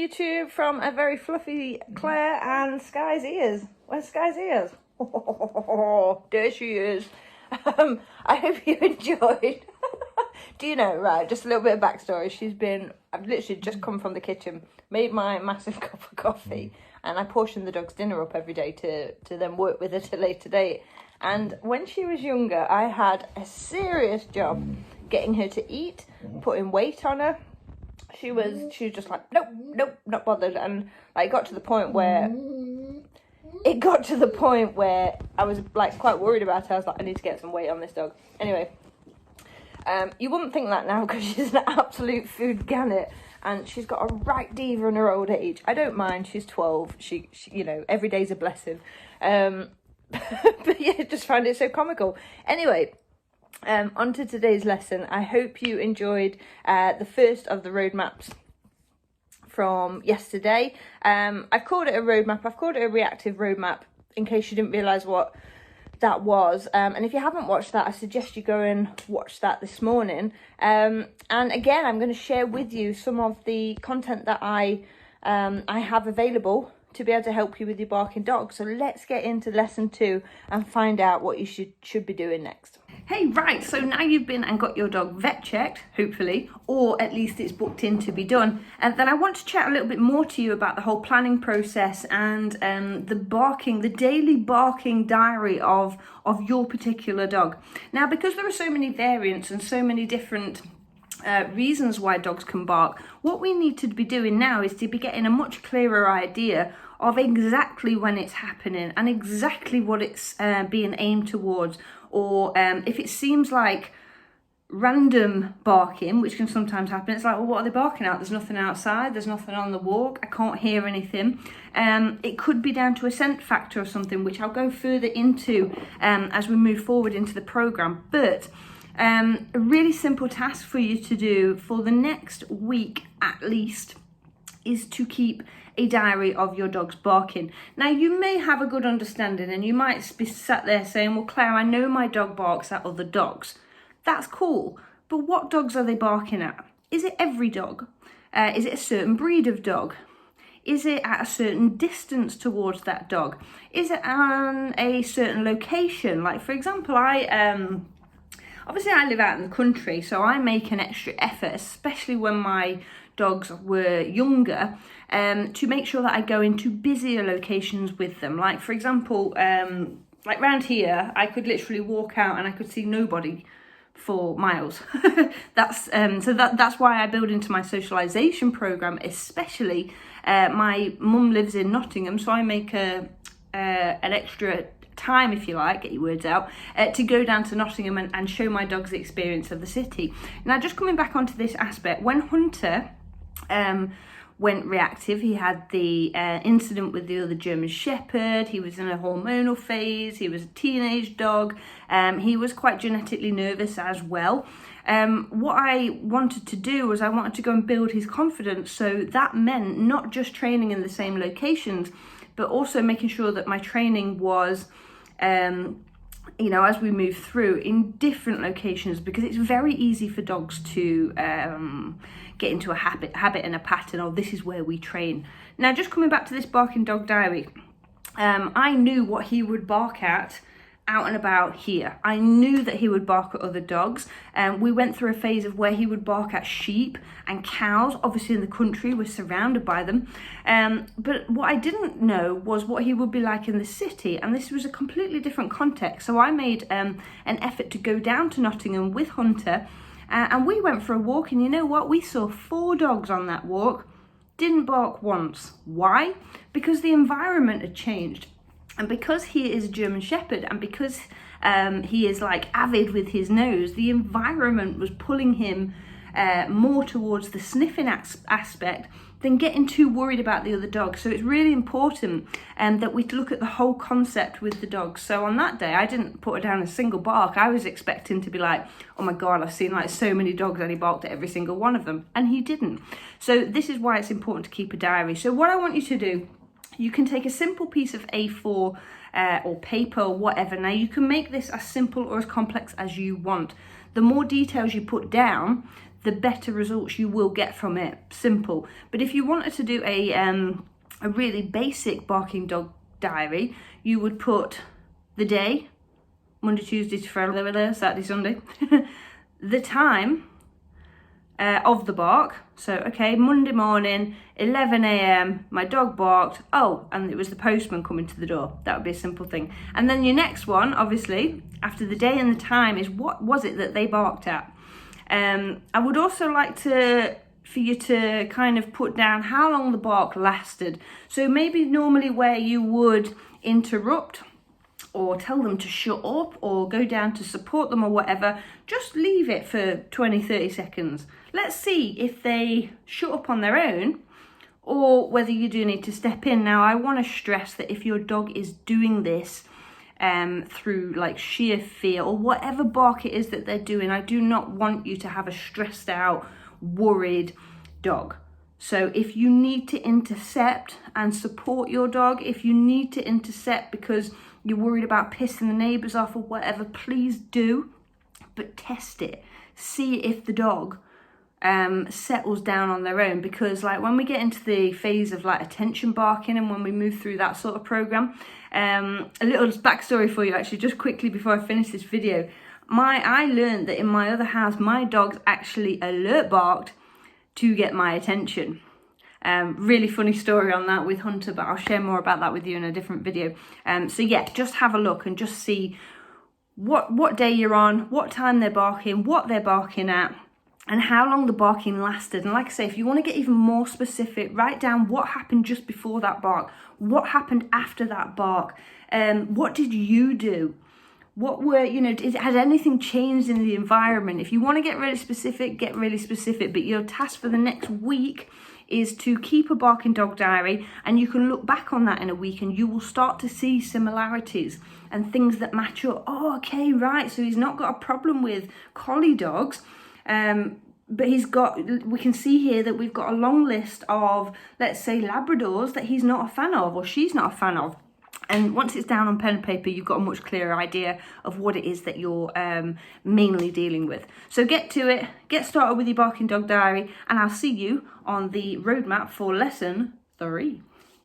YouTube from a very fluffy Claire and Sky's ears. Where's Sky's ears? Oh, there she is. I hope you enjoyed. Do you know, right, just a little bit of backstory. I've literally just come from the kitchen, made my massive cup of coffee, and I portion the dog's dinner up every day to then work with her to later date. And when she was younger, I had a serious job getting her to eat, putting weight on her. She was just like, nope, not bothered. And like, it got to the point where I was like quite worried about her. I was like, I need to get some weight on this dog. Anyway, you wouldn't think that now because she's an absolute food gannet. And she's got a right diva in her old age. I don't mind. She's 12. She you know, every day's a blessing. But yeah, just find it so comical. Anyway, on to today's lesson. I hope you enjoyed the first of the roadmaps from yesterday. I've called it a roadmap. I've called it a reactive roadmap in case you didn't realise what that was. And if you haven't watched that, I suggest you go and watch that this morning. And again, I'm going to share with you some of the content that I have available to be able to help you with your barking dog. So let's get into lesson 2 and find out what you should be doing next. Hey, right, so now you've been and got your dog vet checked, hopefully, or at least it's booked in to be done. And then I want to chat a little bit more to you about the whole planning process and the daily barking diary of your particular dog. Now, because there are so many variants and so many different reasons why dogs can bark, what we need to be doing now is to be getting a much clearer idea of exactly when it's happening and exactly what it's being aimed towards, or if it seems like random barking, which can sometimes happen, it's like, well, what are they barking at? There's nothing outside, there's nothing on the walk, I can't hear anything. It could be down to a scent factor or something, which I'll go further into as we move forward into the program. But a really simple task for you to do for the next week at least is to keep a diary of your dog's barking. Now, you may have a good understanding and you might be sat there saying, well, Claire, I know my dog barks at other dogs. That's cool, but what dogs are they barking at? Is it every dog? Is it a certain breed of dog? Is it at a certain distance towards that dog? Is it on a certain location? Like, for example, obviously I live out in the country, so I make an extra effort, especially when my dogs were younger, to make sure that I go into busier locations with them. Like, for example, like round here, I could literally walk out and I could see nobody for miles. That's why I build into my socialization program, especially my mum lives in Nottingham, so I make an extra time, if you like, get your words out, to go down to Nottingham and show my dogs the experience of the city. Now, just coming back onto this aspect, when Hunter went reactive, he had the incident with the other German Shepherd, he was in a hormonal phase, he was a teenage dog, he was quite genetically nervous as well. What I wanted to do was I wanted to go and build his confidence, so that meant not just training in the same locations, but also making sure that my training was you know, as we move through in different locations, because it's very easy for dogs to get into a habit and a pattern of this is where we train. Now, just coming back to this barking dog diary, I knew what he would bark at out and about here. I knew that he would bark at other dogs. We went through a phase of where he would bark at sheep and cows. Obviously in the country, we're surrounded by them. But what I didn't know was what he would be like in the city. And this was a completely different context. So I made an effort to go down to Nottingham with Hunter. And we went for a walk. And you know what? We saw 4 dogs on that walk. Didn't bark once. Why? Because the environment had changed. And because he is a German Shepherd and because he is like avid with his nose, the environment was pulling him more towards the sniffing aspect than getting too worried about the other dogs. So it's really important that we look at the whole concept with the dogs. So on that day, I didn't put down a single bark. I was expecting to be like, oh my God, I've seen like so many dogs and he barked at every single one of them. And he didn't. So this is why it's important to keep a diary. So what I want you to do, you can take a simple piece of A4 or paper or whatever. Now, you can make this as simple or as complex as you want. The more details you put down, the better results you will get from it. Simple. But if you wanted to do a really basic barking dog diary, you would put the day, Monday, Tuesday to Friday, Saturday, Sunday, the time of the bark. So, okay, Monday morning, 11 a.m, my dog barked. Oh, and it was the postman coming to the door. That would be a simple thing. And then your next one, obviously, after the day and the time, is what was it that they barked at? I would also like for you to kind of put down how long the bark lasted. So maybe normally where you would interrupt or tell them to shut up or go down to support them or whatever, just leave it for 20-30 seconds. Let's see if they shut up on their own or whether you do need to step in. Now, I want to stress that if your dog is doing this through like sheer fear or whatever bark it is that they're doing, I do not want you to have a stressed out, worried dog. So if you need to intercept and support your dog, if you need to intercept because you're worried about pissing the neighbours off or whatever, please do, but test it. See if the dog settles down on their own, because like when we get into the phase of like attention barking and when we move through that sort of program, a little backstory for you actually, just quickly before I finish this video. I learned that in my other house, my dogs actually alert barked to get my attention. Really funny story on that with Hunter, but I'll share more about that with you in a different video. So yeah, just have a look and just see what day you're on, what time they're barking, what they're barking at, and how long the barking lasted. And like I say, if you want to get even more specific, write down what happened just before that bark, what happened after that bark, what did you do? What were, had anything changed in the environment? If you want to get really specific, get really specific. But your task for the next week is to keep a barking dog diary, and you can look back on that in a week and you will start to see similarities and things that match up. Oh, okay, right. So he's not got a problem with collie dogs. But we can see here that we've got a long list of, let's say, Labradors that he's not a fan of or she's not a fan of. And once it's down on pen and paper, you've got a much clearer idea of what it is that you're mainly dealing with. So get to it, get started with your barking dog diary, and I'll see you on the roadmap for lesson 3.